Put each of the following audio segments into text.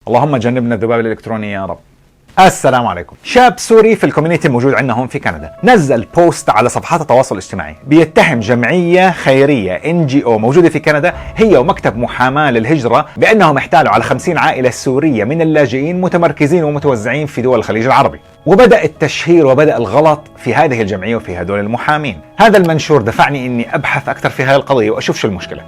اللهم جنبنا الذباب الإلكتروني يا رب. السلام عليكم. شاب سوري في الكوميونتي موجود عندنا هون في كندا نزل بوست على صفحات التواصل الاجتماعي بيتهم جمعية خيرية NGO موجودة في كندا هي ومكتب محاماة للهجرة بأنهم احتالوا على 50 عائلة سورية من اللاجئين متمركزين ومتوزعين في دول الخليج العربي. وبدأ التشهير وبدأ الغلط في هذه الجمعية وفي هدول المحامين. هذا المنشور دفعني إني أبحث أكثر في هذه القضية وأشوف شو المشكلة.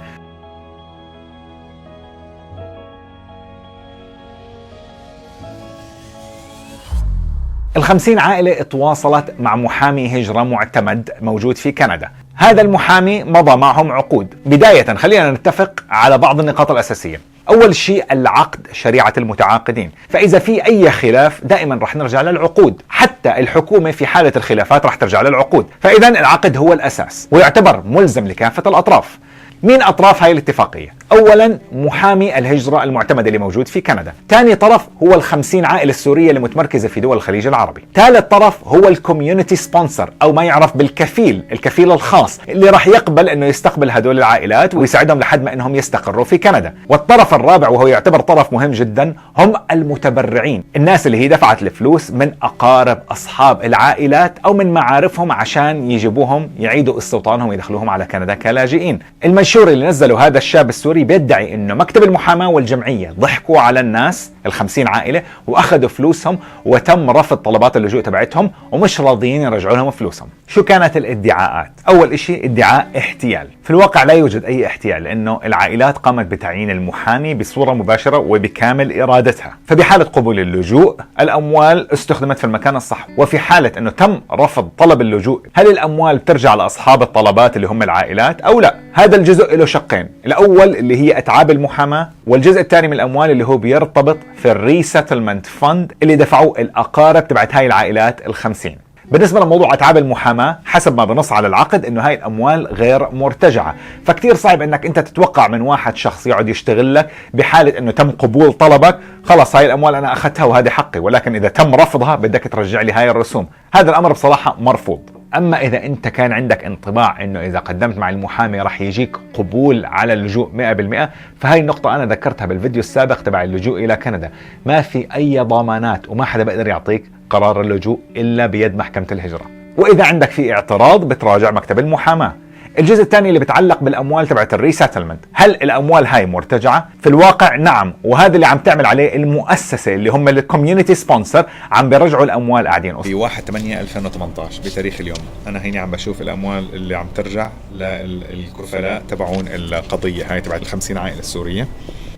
ال50 عائلة تواصلت مع محامي هجرة معتمد موجود في كندا. هذا المحامي مضى معهم عقود. بداية خلينا نتفق على بعض النقاط الأساسية. أول شيء العقد شريعة المتعاقدين، فإذا في أي خلاف دائما رح نرجع للعقود، حتى الحكومة في حالة الخلافات رح ترجع للعقود، فإذا العقد هو الأساس ويعتبر ملزم لكافة الأطراف. مين أطراف هاي الاتفاقية؟ أولا محامي الهجرة المعتمد اللي موجود في كندا. ثاني طرف هو ال50 عائلة السورية اللي متمركزة في دول الخليج العربي. ثالث طرف هو الكوميونتي سبونسر أو ما يعرف بالكفيل، الكفيل الخاص اللي راح يقبل أنه يستقبل هدول العائلات ويساعدهم لحد ما أنهم يستقروا في كندا. والطرف الرابع وهو يعتبر طرف مهم جدا هم المتبرعين، الناس اللي هي دفعت الفلوس من أقارب أصحاب العائلات أو من معارفهم عشان يجيبوهم يعيدوا استوطانهم ويدخلوهم على كندا كلاجئين. المنشور اللي نزله هذا الشاب السوري بيدعي انه مكتب المحاماة والجمعية ضحكوا على الناس ال50 عائلة واخذوا فلوسهم وتم رفض طلبات اللجوء تبعتهم ومش راضيين يرجعوا لهم فلوسهم. شو كانت الادعاءات؟ اول اشي ادعاء احتيال. في الواقع لا يوجد اي احتيال لانه العائلات قامت بتعيين المحامي بصورة مباشرة وبكامل ارادتها، فبحالة قبول اللجوء الاموال استخدمت في المكان الصح، وفي حالة انه تم رفض طلب اللجوء هل الاموال بترجع لاصحاب الطلبات اللي هم العائلات او لا؟ هذا الجزء له شقين، الاول اللي هي اتعاب المحاماة، والجزء الثاني من الاموال اللي هو بيرتبط في الريسيتلمنت فند اللي دفعوه الاقارب تبعت هاي العائلات ال50. بالنسبة لموضوع اتعاب المحاماة حسب ما بنص على العقد انه هاي الاموال غير مرتجعة، فكتير صعب انك انت تتوقع من واحد شخص يقعد يشتغل لك بحالة انه تم قبول طلبك خلص هاي الاموال انا اخذتها وهذه حقي، ولكن اذا تم رفضها بدك ترجع لي هاي الرسوم. هذا الامر بصراحة مرفوض. اما اذا انت كان عندك انطباع انه اذا قدمت مع المحامي راح يجيك قبول على اللجوء 100%، فهي النقطة انا ذكرتها بالفيديو السابق تبع اللجوء الى كندا. ما في اي ضمانات وما حدا بيقدر يعطيك قرار اللجوء الا بيد محكمة الهجرة. واذا عندك في اعتراض بتراجع مكتب المحاماة. الجزء الثاني اللي بتعلق بالاموال تبعت الريسيتلمنت، هل الاموال هاي مرتجعه؟ في الواقع نعم، وهذا اللي عم تعمل عليه المؤسسه اللي هم الكوميونتي سبونسر، عم بيرجعوا الاموال قاعدين في 1/8/2018 بتاريخ اليوم. انا هيني عم بشوف الاموال اللي عم ترجع للكفلاء تبعون القضيه هاي تبعت ال50 عائله السوريه.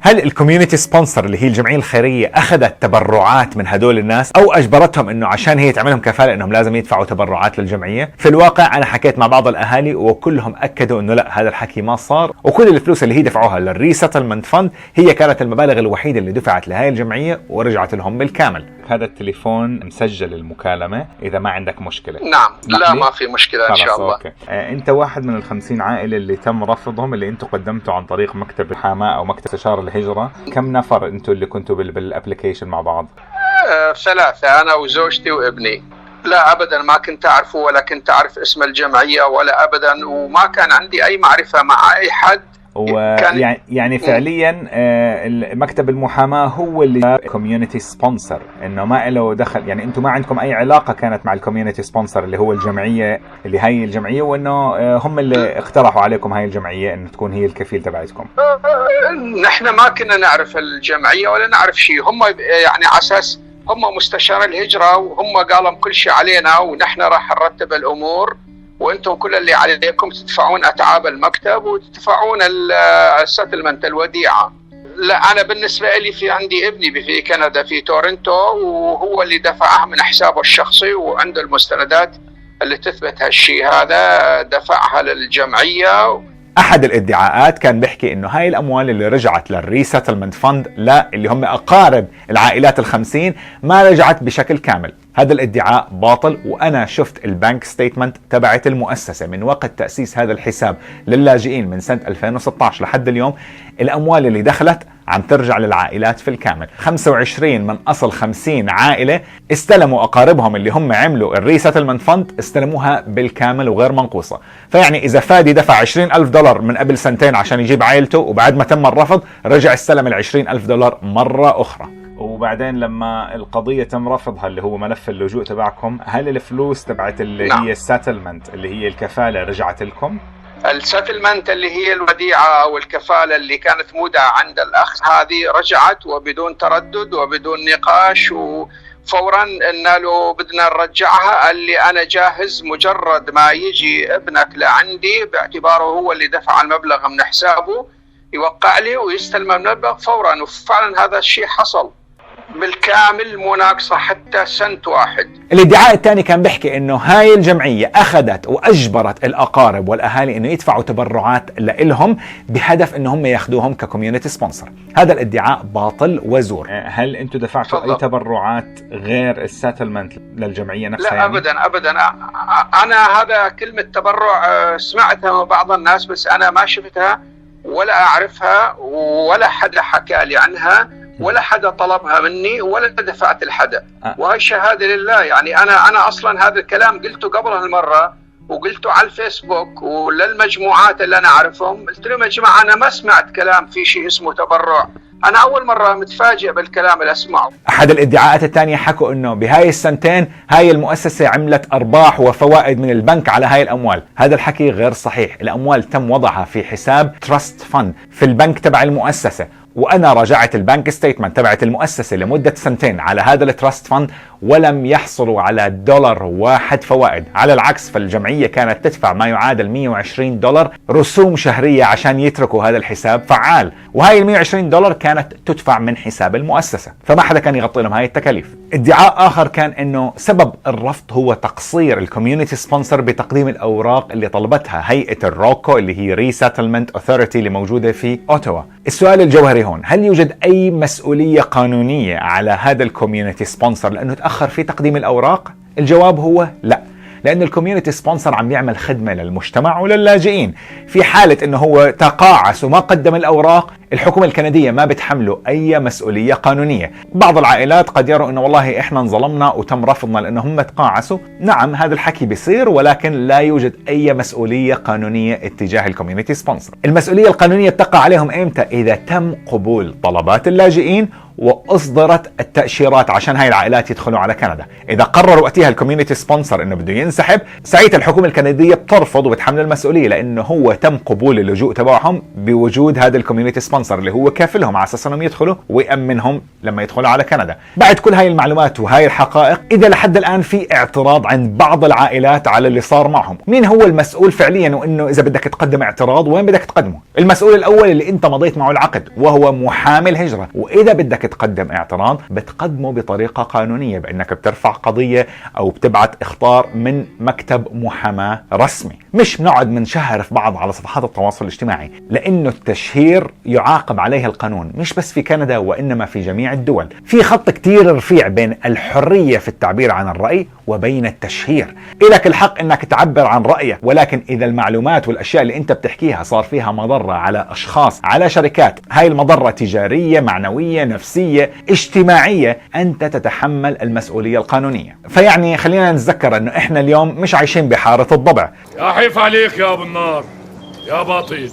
هل الكوميونتي سبونسر اللي هي الجمعيه الخيريه اخذت تبرعات من هدول الناس او اجبرتهم انه عشان هي تعملهم كفاله انهم لازم يدفعوا تبرعات للجمعيه؟ في الواقع انا حكيت مع بعض الاهالي وكلهم اكدوا انه لا، هذا الحكي ما صار، وكل الفلوس اللي هي دفعوها للريسيتلمنت فند هي كانت المبالغ الوحيده اللي دفعت لهاي الجمعيه ورجعت لهم بالكامل. هذا التليفون مسجل المكالمة إذا ما عندك مشكلة. نعم لا ما في مشكلة إن شاء الله. أنت واحد من ال50 عائلة اللي تم رفضهم اللي أنتوا قدمتوا عن طريق مكتب الحماة أو مكتب استشارة الهجرة. كم نفر أنتوا اللي كنتوا بالابليكيشن مع بعض؟ 3، أنا وزوجتي وابني. لا أبدا ما كنت أعرفه ولا كنت أعرف اسم الجمعية ولا أبدا، وما كان عندي أي معرفة مع أي حد. يعني فعليا مكتب المحاماة هو اللي كوميونتي سبونسر، انه ما له دخل، يعني انتم ما عندكم اي علاقة كانت مع الكوميونتي سبونسر اللي هو الجمعية اللي هي الجمعية، وانه هم اللي اقترحوا عليكم هاي الجمعية انه تكون هي الكفيل تبعتكم. نحن ما كنا نعرف الجمعية ولا نعرف شيء، هم يعني على اساس هم مستشار الهجرة وهم قالوا كل شيء علينا ونحن راح نرتب الامور، وانتم كل اللي عليكم تدفعون اتعاب المكتب وتدفعون السيتلمنت الوديعه. لا انا بالنسبه لي في عندي ابني في كندا في تورنتو وهو اللي دفعها من حسابه الشخصي وعنده المستندات اللي تثبت هالشيء هذا، دفعها للجمعيه. احد الادعاءات كان بيحكي انه هاي الاموال اللي رجعت للريسيتلمنت فند لا اللي هم اقارب العائلات ال50 ما رجعت بشكل كامل. هذا الادعاء باطل، وانا شفت البنك ستيتمنت تبعت المؤسسة من وقت تأسيس هذا الحساب للاجئين من سنة 2016 لحد اليوم. الاموال اللي دخلت عم ترجع للعائلات في الكامل. 25 من اصل 50 عائلة استلموا اقاربهم اللي هم عملوا الريسيتلمنت فند استلموها بالكامل وغير منقوصة. فيعني اذا فادي دفع $20,000 من قبل سنتين عشان يجيب عائلته وبعد ما تم الرفض رجع استلم $20,000 مرة اخرى. وبعدين لما القضية تم رفضها اللي هو ملف اللجوء تبعكم، هل الفلوس تبعت اللي هي الساتلمنت اللي هي الكفالة رجعت لكم؟ الساتلمنت اللي هي الوديعة أو الكفالة اللي كانت مودعة عند الأخ هذه رجعت وبدون تردد وبدون نقاش، وفورا قلنا له بدنا نرجعها. قال لي أنا جاهز مجرد ما يجي ابنك لعندي باعتباره هو اللي دفع المبلغ من حسابه يوقع لي ويستلم المبلغ فورا. وفعلا هذا الشيء حصل بالكامل، مو ناقصة حتى سنت واحد. الادعاء الثاني كان بيحكي انه هاي الجمعية اخذت واجبرت الاقارب والاهالي انه يدفعوا تبرعات لهم بهدف انه هم ياخذوهم ككوميونتي سبونسر. هذا الادعاء باطل وزور. هل انتم دفعتوا اي تبرعات غير الساتلمنت للجمعية نفسها؟ لا يعني؟ ابدا. انا هذا كلمة تبرع سمعتها من بعض الناس، بس انا ما شفتها ولا اعرفها ولا حدا حكى لي عنها ولا حدا طلبها مني ولا دفعت لحدا. وهي شهادة لله. يعني أنا أصلا هذا الكلام قلته قبل هالمرة وقلته على الفيسبوك وللمجموعات اللي أنا أعرفهم. قلت لهم يا جماعة أنا ما سمعت كلام في شيء اسمه تبرع. أنا أول مرة متفاجئ بالكلام اللي أسمعه. أحد الادعاءات الثانية حكوا إنه بهاي السنتين هاي المؤسسة عملت أرباح وفوائد من البنك على هاي الأموال. هذا الحكي غير صحيح. الأموال تم وضعها في حساب تراست فند في البنك تبع المؤسسة، وأنا راجعت البنك ستيتمنت تبعت المؤسسة لمدة سنتين على هذا التراست فند ولم يحصلوا على دولار واحد فوائد. على العكس، فالجمعية كانت تدفع ما يعادل 120 دولار رسوم شهرية عشان يتركوا هذا الحساب فعال، وهاي ال 120 دولار كانت تدفع من حساب المؤسسة، فما حدا كان يغطي لهم هاي التكاليف. ادعاء آخر كان إنه سبب الرفض هو تقصير الكوميونتي سبونسر بتقديم الأوراق اللي طلبتها هيئة الروكو اللي هي ريساتلمنت أوثوريتي اللي موجودة في أوتوا. السؤال الجوهري هون، هل يوجد أي مسؤولية قانونية على هذا الكوميونتي سبونسر لأنه تأخر في تقديم الأوراق؟ الجواب هو لا، لأن الكوميونتي سبونسر عم يعمل خدمة للمجتمع وللاجئين. في حالة إنه هو تقاعس وما قدم الأوراق، الحكومة الكندية ما بتحمله أي مسؤولية قانونية. بعض العائلات قد يروا إنه والله إحنا انظلمنا وتم رفضنا لأنه هم تقاعسوا. نعم، هذا الحكي بيصير، ولكن لا يوجد أي مسؤولية قانونية اتجاه الكوميونتي سبونسر. المسؤولية القانونية بتقع عليهم إمتى؟ إذا تم قبول طلبات اللاجئين واصدرت التاشيرات عشان هاي العائلات يدخلوا على كندا. اذا قرر وقتها الكوميونتي سبونسر انه بده ينسحب، ساعتها الحكومه الكنديه بترفض وبتحمل المسؤوليه، لانه هو تم قبول اللجوء تبعهم بوجود هذا الكوميونتي سبونسر اللي هو كافلهم على اساس انهم يدخلوا ويامنهم لما يدخلوا على كندا. بعد كل هاي المعلومات وهاي الحقائق، اذا لحد الان في اعتراض عند بعض العائلات على اللي صار معهم، مين هو المسؤول فعليا؟ وانه اذا بدك تقدم اعتراض وين بدك تقدمه؟ المسؤول الاول اللي انت مضيت معه العقد وهو محامي الهجره. واذا بدك تقدم اعتراض بتقدمه بطريقة قانونية، بأنك بترفع قضية أو بتبعت إخطار من مكتب محاماة رسمي، مش بنقعد منشهر في بعض على صفحات التواصل الاجتماعي، لأنه التشهير يعاقب عليه القانون مش بس في كندا وإنما في جميع الدول. في خط كتير رفيع بين الحرية في التعبير عن الرأي وبين التشهير. إلك الحق إنك تعبر عن رأيك، ولكن إذا المعلومات والأشياء اللي أنت بتحكيها صار فيها مضرة على أشخاص، على شركات، هاي المضرة تجارية، معنوية، نفسية، اجتماعية، أنت تتحمل المسؤولية القانونية. فيعني خلينا نتذكر أنه إحنا اليوم مش عايشين بحارة الضبع. يا حيف عليك يا أبو النار يا باطل،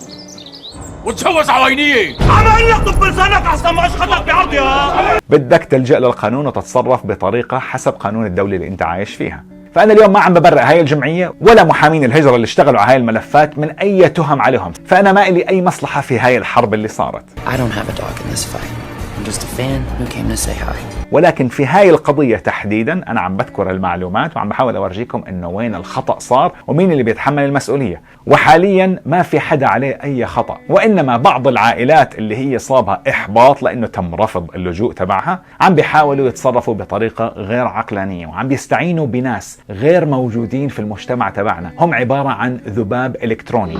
وتشوش عوينية. عمل لك طب لسانك أحسن ما أشخطك بعرض يا. بدك تلجأ للقانون وتتصرف بطريقة حسب قانون الدولة اللي أنت عايش فيها. فأنا اليوم ما عم ببرئ هاي الجمعية ولا محامين الهجرة اللي اشتغلوا على هاي الملفات من أي تهم عليهم، فأنا ما إلي أي مصلحة في هاي الحرب اللي صارت. I don't have a dog in this fight. I'm just a fan who came to say hi. ولكن في هاي القضية تحديدا أنا عم بذكر المعلومات وعم بحاول أورجيكم إنه وين الخطأ صار ومين اللي بيتحمل المسؤولية. وحاليا ما في حدا عليه أي خطأ، وإنما بعض العائلات اللي هي صابها إحباط لأنه تم رفض اللجوء تبعها عم بيحاولوا يتصرفوا بطريقة غير عقلانية، وعم بيستعينوا بناس غير موجودين في المجتمع تبعنا، هم عبارة عن ذباب إلكتروني.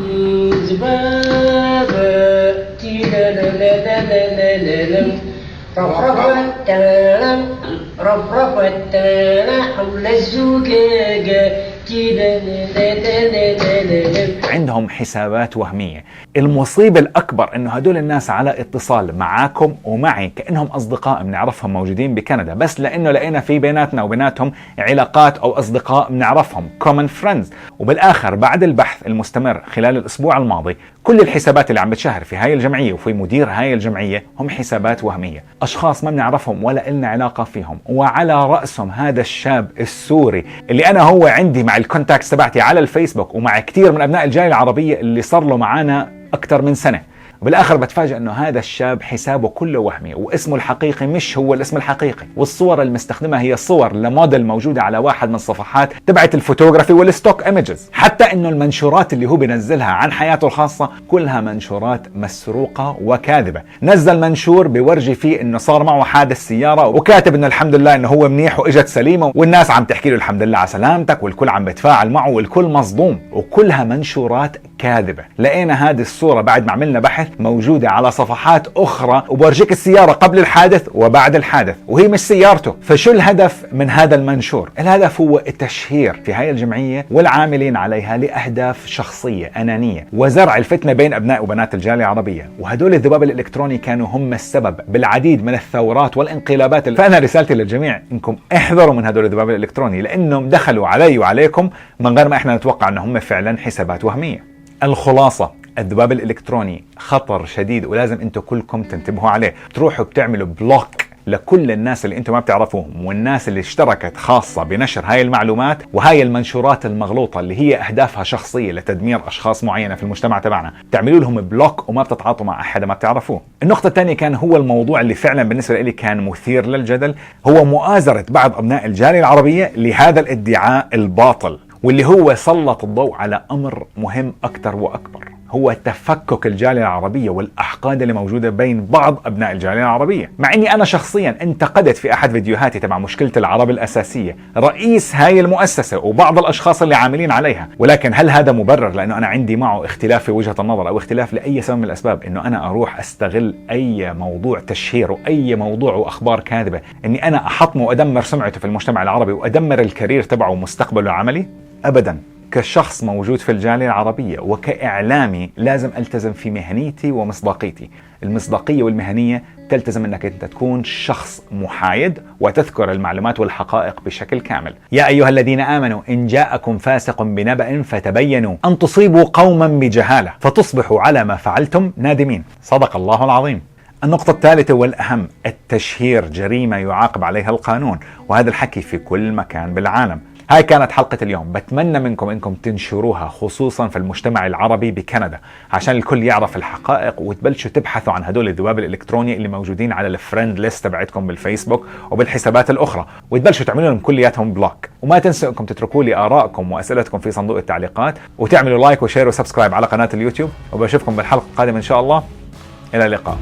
عندهم حسابات وهمية. المصيبة الأكبر إنه هدول الناس على اتصال معاكم ومعي كأنهم أصدقاء بنعرفهم موجودين بكندا، بس لأنه لقينا في بيناتنا وبيناتهم علاقات أو أصدقاء بنعرفهم common friends. وبالآخر بعد البحث المستمر خلال الأسبوع الماضي كل الحسابات اللي عم بتشهر في هاي الجمعية وفي مدير هاي الجمعية هم حسابات وهمية، أشخاص ما بنعرفهم ولا إلنا علاقة فيهم، وعلى رأسهم هذا الشاب السوري اللي أنا هو عندي مع الكونتاكس تبعتي على الفيسبوك ومع كتير من أبناء الجالية العربية اللي صار له معانا أكثر من سنة. وبالاخر بتفاجئ انه هذا الشاب حسابه كله وهمي، واسمه الحقيقي مش هو الاسم الحقيقي، والصور المستخدمة هي صور لموديل موجودة على واحد من الصفحات تبعت الفوتوغرافي والستوك ايمجز. حتى انه المنشورات اللي هو بينزلها عن حياته الخاصة كلها منشورات مسروقة وكاذبة. نزل منشور بورجي فيه انه صار معه حادث سيارة وكاتب انه الحمد لله انه هو منيح واجت سليمة، والناس عم تحكي له الحمد لله على سلامتك، والكل عم بتفاعل معه والكل مصدوم، وكلها منشورات كاذبة. لقينا هذه الصورة بعد ما عملنا بحث موجودة على صفحات أخرى، وبورجيك السيارة قبل الحادث وبعد الحادث وهي مش سيارته. فشو الهدف من هذا المنشور؟ الهدف هو التشهير في هاي الجمعية والعاملين عليها لأهداف شخصية أنانية وزرع الفتنة بين أبناء وبنات الجالية العربية. وهدول الذباب الإلكتروني كانوا هم السبب بالعديد من الثورات والانقلابات. فأنا رسالتي للجميع إنكم احذروا من هدول الذباب الإلكتروني، لأنهم دخلوا علي وعليكم من غير ما إحنا نتوقع أنهم فعلا حسابات وهمية. الخلاصة: الذباب الإلكتروني خطر شديد ولازم انتم كلكم تنتبهوا عليه. تروحوا بتعملوا بلوك لكل الناس اللي انتم ما بتعرفوهم والناس اللي اشتركت خاصة بنشر هاي المعلومات وهاي المنشورات المغلوطة اللي هي أهدافها شخصية لتدمير أشخاص معينة في المجتمع تبعنا. تعملوا لهم بلوك وما بتتعاطوا مع أحد ما بتعرفوه. النقطة الثانية كان هو الموضوع اللي فعلا بالنسبة لي كان مثير للجدل، هو مؤازرة بعض أبناء الجالية العربية لهذا الادعاء الباطل، واللي هو سلط الضوء على أمر مهم أكثر وأكبر، هو تفكك الجالية العربية والأحقاد اللي موجودة بين بعض أبناء الجالية العربية. مع أني أنا شخصيا انتقدت في أحد فيديوهاتي تبع مشكلة العرب الأساسية رئيس هاي المؤسسة وبعض الأشخاص اللي عاملين عليها، ولكن هل هذا مبرر لأنه أنا عندي معه اختلاف في وجهة النظر أو اختلاف لأي سبب من الأسباب أنه أنا أروح أستغل أي موضوع تشهير وأي موضوع وأخبار كاذبة أني أنا أحطمه وأدمر سمعته في المجتمع العربي وأدمر الكارير تبعه ومستقبله العملي؟ أبدا. كشخص موجود في الجالية العربية وكإعلامي لازم ألتزم في مهنيتي ومصداقيتي. المصداقية والمهنية تلتزم أنك أنت تكون شخص محايد وتذكر المعلومات والحقائق بشكل كامل. يا أيها الذين آمنوا إن جاءكم فاسق بنبأ فتبينوا أن تصيبوا قوما بجهالة فتصبحوا على ما فعلتم نادمين. صدق الله العظيم. النقطة الثالثة والأهم: التشهير جريمة يعاقب عليها القانون، وهذا الحكي في كل مكان بالعالم. هاي كانت حلقة اليوم، بتمنى منكم انكم تنشروها خصوصا في المجتمع العربي بكندا عشان الكل يعرف الحقائق، وتبلشوا تبحثوا عن هدول الذباب الالكتروني اللي موجودين على الفريند ليست تبعتكم بالفيسبوك وبالحسابات الاخرى، وتبلشوا تعملوا لهم كلياتهم بلوك. وما تنسوا انكم تتركوا لي ارائكم واسئلتكم في صندوق التعليقات، وتعملوا لايك وشير وسبسكرايب على قناة اليوتيوب، وبشوفكم بالحلقة القادمة ان شاء الله. الى اللقاء.